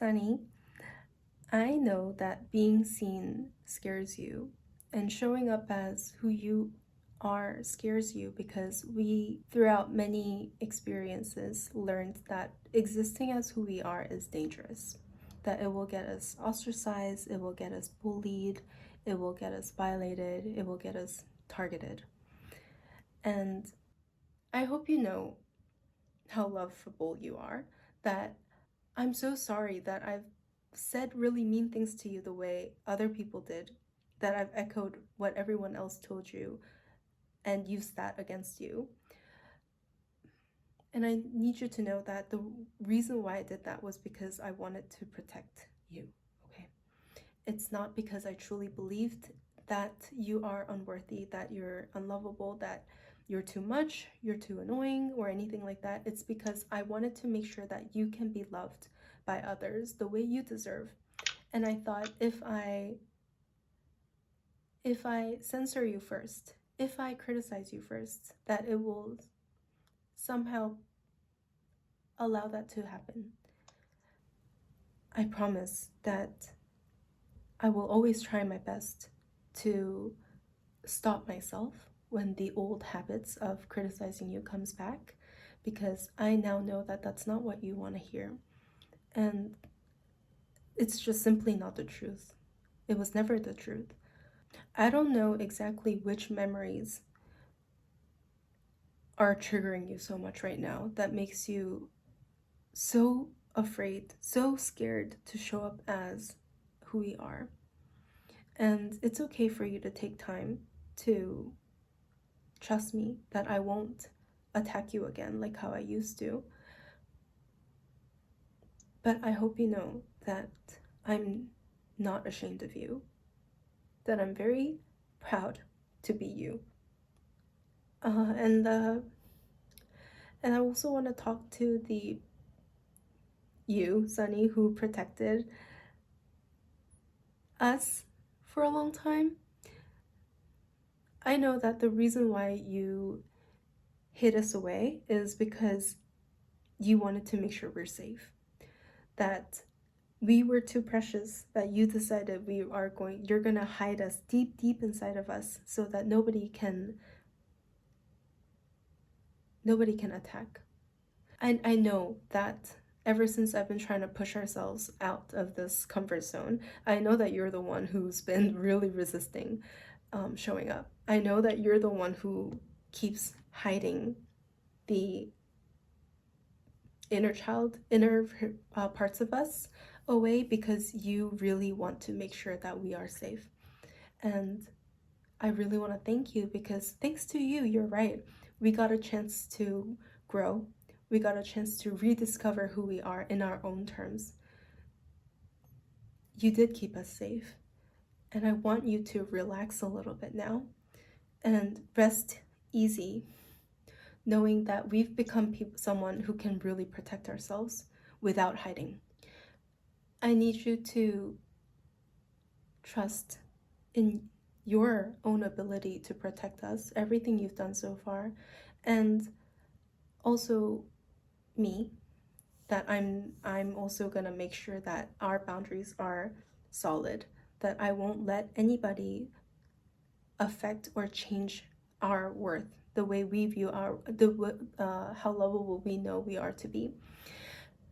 Sunny, I know that being seen scares you, and showing up as who you are scares you because we, throughout many experiences, learned that existing as who we are is dangerous. That it will get us ostracized, it will get us bullied, it will get us violated, it will get us targeted. And I hope you know how lovable you are, that I'm so sorry that I've said really mean things to you the way other people did, that I've echoed what everyone else told you and used that against you. And I need you to know that the reason why I did that was because I wanted to protect you, okay? It's not because I truly believed that you are unworthy, that you're unlovable, that you're too much, you're too annoying, or anything like that. It's because I wanted to make sure that you can be loved by others the way you deserve. And I thought if I censor you first, if I criticize you first, that it will somehow allow that to happen. I promise that I will always try my best to stop myself when the old habits of criticizing you comes back, because I now know that that's not what you want to hear. And it's just simply not the truth. It was never the truth. I don't know exactly which memories are triggering you so much right now that makes you so afraid, so scared to show up as who we are. And it's okay for you to take time to trust me that I won't attack you again like how I used to. But I hope you know that I'm not ashamed of you, that I'm very proud to be you. Uh, and uh, and I also want to talk to the you, Sunny, who protected us for a long time. I know that the reason why you hid us away is because you wanted to make sure we're safe. That we were too precious, that you decided you're gonna hide us deep, deep inside of us so that nobody can attack. I know that ever since I've been trying to push ourselves out of this comfort zone, I know that you're the one who's been really resisting showing up. I know that you're the one who keeps hiding the inner parts of us away because you really want to make sure that we are safe. And I really want to thank you because thanks to you, you're right. We got a chance to grow. We got a chance to rediscover who we are in our own terms. You did keep us safe. And I want you to relax a little bit now and rest easy, knowing that we've become someone who can really protect ourselves without hiding. I need you to trust in your own ability to protect us, everything you've done so far, and also me, that I'm also going to make sure that our boundaries are solid, that I won't let anybody affect or change our worth, the way we view how lovable we know we are to be.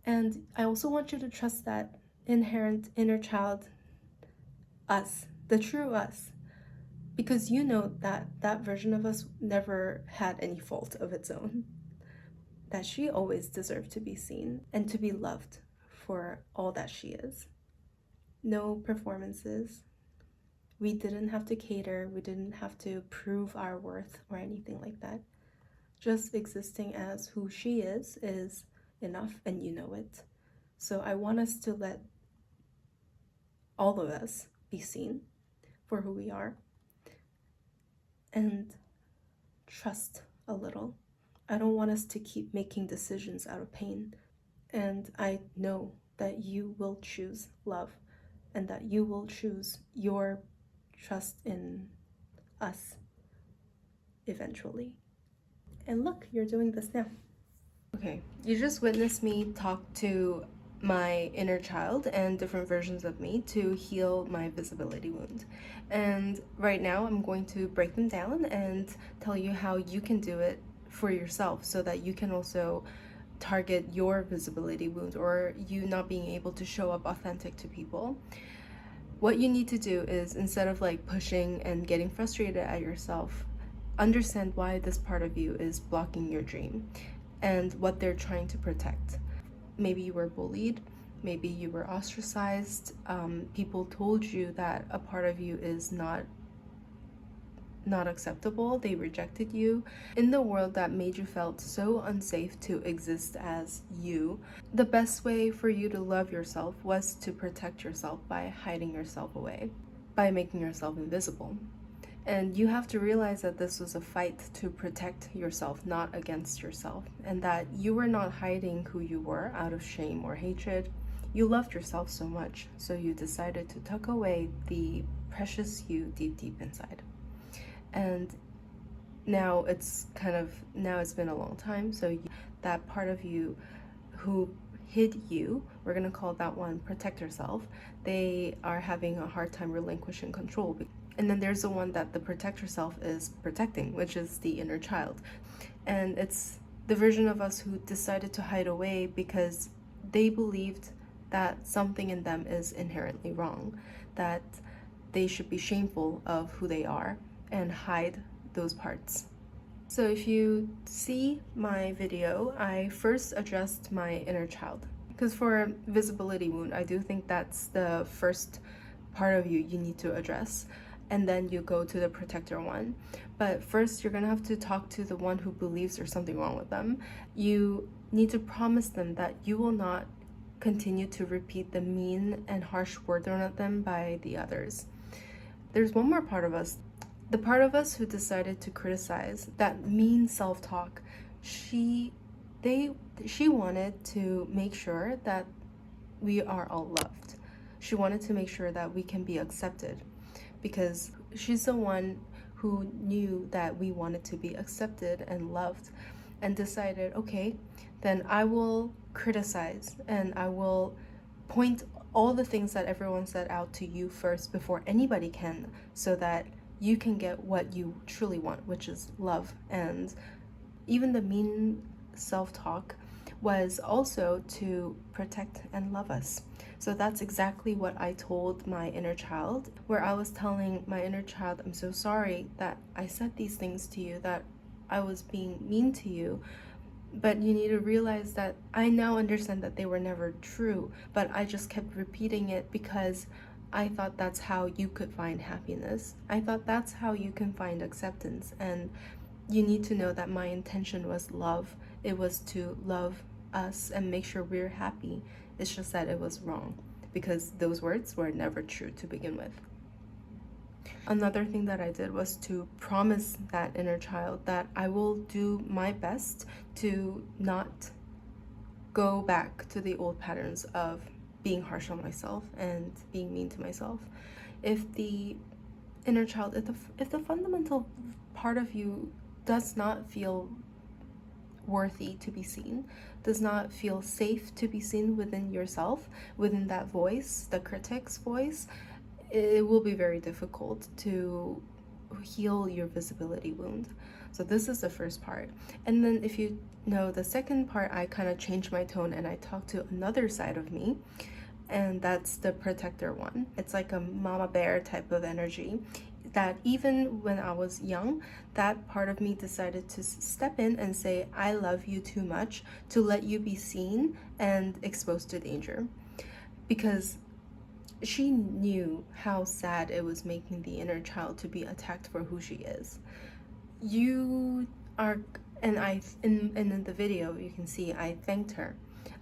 And I also want you to trust that inherent inner child, us, the true us, because you know that that version of us never had any fault of its own, that she always deserved to be seen and to be loved for all that she is. No performances. We didn't have to cater, we didn't have to prove our worth or anything like that. Just existing as who she is enough, and you know it. So I want us to let all of us be seen for who we are and trust a little. I don't want us to keep making decisions out of pain. And I know that you will choose love and that you will choose your trust in us eventually. And look, you're doing this now. Okay, you just witnessed me talk to my inner child and different versions of me to heal my visibility wound. And right now, I'm going to break them down and tell you how you can do it for yourself so that you can also target your visibility wound or you not being able to show up authentic to people. What you need to do is, instead of like pushing and getting frustrated at yourself, understand why this part of you is blocking your dream and what they're trying to protect. Maybe you were bullied, maybe you were ostracized, people told you that a part of you is not acceptable, they rejected you. In the world that made you felt so unsafe to exist as you, the best way for you to love yourself was to protect yourself by hiding yourself away, by making yourself invisible. And you have to realize that this was a fight to protect yourself, not against yourself, and that you were not hiding who you were out of shame or hatred. You loved yourself so much, so you decided to tuck away the precious you deep, deep inside. And now it's been a long time, so that part of you who hid you, we're gonna call that one protector self, they are having a hard time relinquishing control. And then there's the one that the protector self is protecting, which is the inner child. And it's the version of us who decided to hide away because they believed that something in them is inherently wrong, that they should be shameful of who they are and hide those parts. So if you see my video, I first addressed my inner child. Because for visibility wound, I do think that's the first part of you need to address. And then you go to the protector one. But first, you're gonna have to talk to the one who believes there's something wrong with them. You need to promise them that you will not continue to repeat the mean and harsh words thrown at them by the others. There's one more part of us. The part of us who decided to criticize, that mean self-talk, she wanted to make sure that we are all loved. She wanted to make sure that we can be accepted, because she's the one who knew that we wanted to be accepted and loved, and decided, okay, then I will criticize and I will point all the things that everyone said out to you first before anybody can, so that you can get what you truly want, which is love. And even the mean self-talk was also to protect and love us. So that's exactly what I told my inner child, where I was telling my inner child, I'm so sorry that I said these things to you, that I was being mean to you, but you need to realize that I now understand that they were never true, but I just kept repeating it because I thought that's how you could find happiness. I thought that's how you can find acceptance. And you need to know that my intention was love. It was to love us and make sure we're happy. It's just that it was wrong because those words were never true to begin with. Another thing that I did was to promise that inner child that I will do my best to not go back to the old patterns of being harsh on myself and being mean to myself. If the inner child, if the fundamental part of you does not feel worthy to be seen, does not feel safe to be seen within yourself, within that voice, the critic's voice, it will be very difficult to heal your visibility wound. So this is the first part. And then if you know the second part, I kind of changed my tone and I talked to another side of me, and that's the protector one. It's like a mama bear type of energy that even when I was young, that part of me decided to step in and say, I love you too much to let you be seen and exposed to danger. Because she knew how sad it was making the inner child to be attacked for who she is. You are, and in the video you can see I thanked her.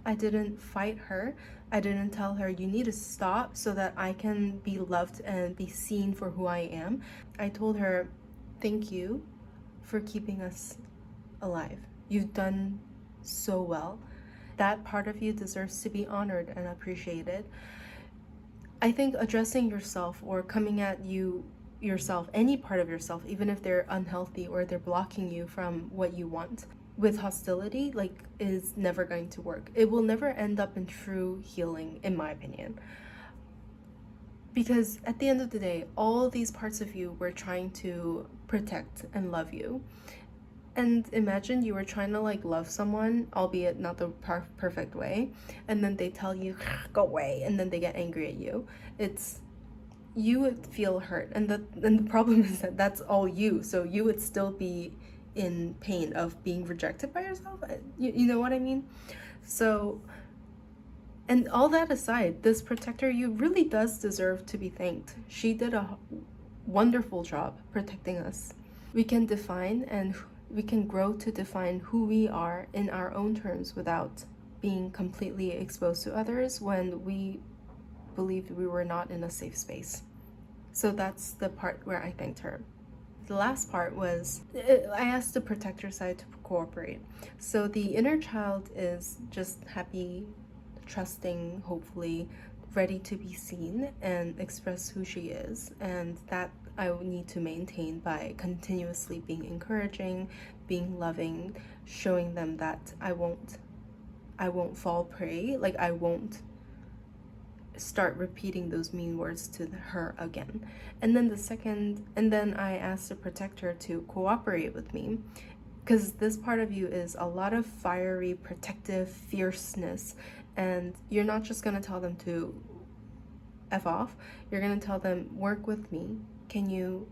I didn't fight her. I didn't tell her you need to stop so that I can be loved and be seen for who I am. I told her, thank you for keeping us alive. You've done so well. That part of you deserves to be honored and appreciated. I think addressing yourself or coming at yourself, any part of yourself, even if they're unhealthy or they're blocking you from what you want, with hostility, like, is never going to work. It will never end up in true healing, in my opinion. Because at the end of the day, all these parts of you were trying to protect and love you. And imagine you were trying to like love someone, albeit not the perfect way, and then they tell you, go away, and then they get angry at you. It's, you would feel hurt, and the problem is that that's all you, so you would still be in pain of being rejected by yourself. You know what I mean? So, and all that aside, this protector you really does deserve to be thanked. She did a wonderful job protecting us. We can define and we can grow to define who we are in our own terms without being completely exposed to others when we believed we were not in a safe space. So that's the part where I thanked her. The last part was I asked the protector side to cooperate. So the inner child is just happy, trusting, hopefully ready to be seen and express who she is, and that I would need to maintain by continuously being encouraging, being loving, showing them that I won't fall prey, like I won't start repeating those mean words to her again. And then I asked the protector to cooperate with me, because this part of you is a lot of fiery, protective fierceness, and you're not just going to tell them to F off, you're going to tell them, work with me. Can you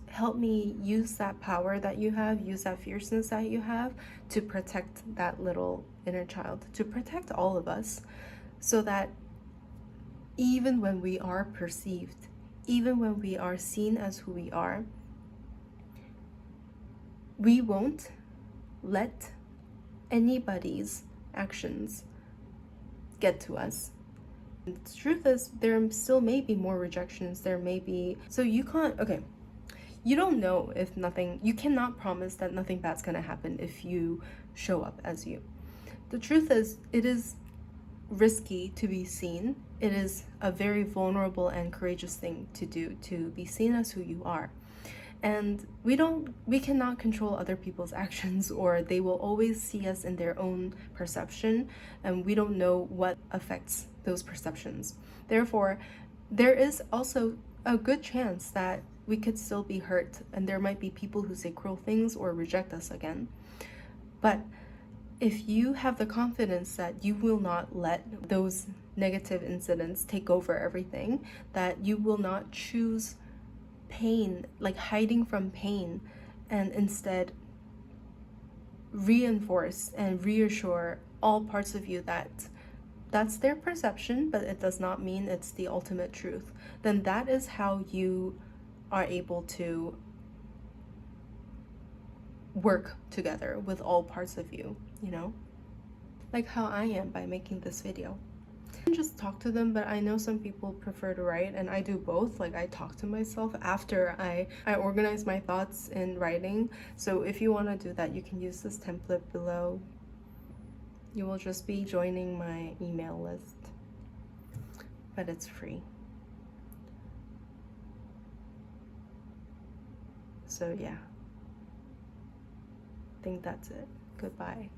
help me use that power that you have, use that fierceness that you have to protect that little inner child, to protect all of us, so that even when we are perceived, even when we are seen as who we are, we won't let anybody's actions get to us. And the truth is, there still may be more rejections, there may be, so you can't, okay, you don't know if nothing, you cannot promise that nothing bad's gonna happen if you show up as you. The truth is, it is risky to be seen. It is a very vulnerable and courageous thing to do, to be seen as who you are. And we cannot control other people's actions, or they will always see us in their own perception, and we don't know what affects those perceptions. Therefore, there is also a good chance that we could still be hurt, and there might be people who say cruel things or reject us again. But if you have the confidence that you will not let those negative incidents take over everything, that you will not choose pain, like hiding from pain, and instead reinforce and reassure all parts of you that that's their perception, but it does not mean it's the ultimate truth, then that is how you are able to work together with all parts of you, you know? Like how I am by making this video. I can just talk to them, but I know some people prefer to write, and I do both. Like, I talk to myself after I organize my thoughts in writing. So if you want to do that, you can use this template below. You will just be joining my email list, but it's free. So yeah, I think that's it. Goodbye.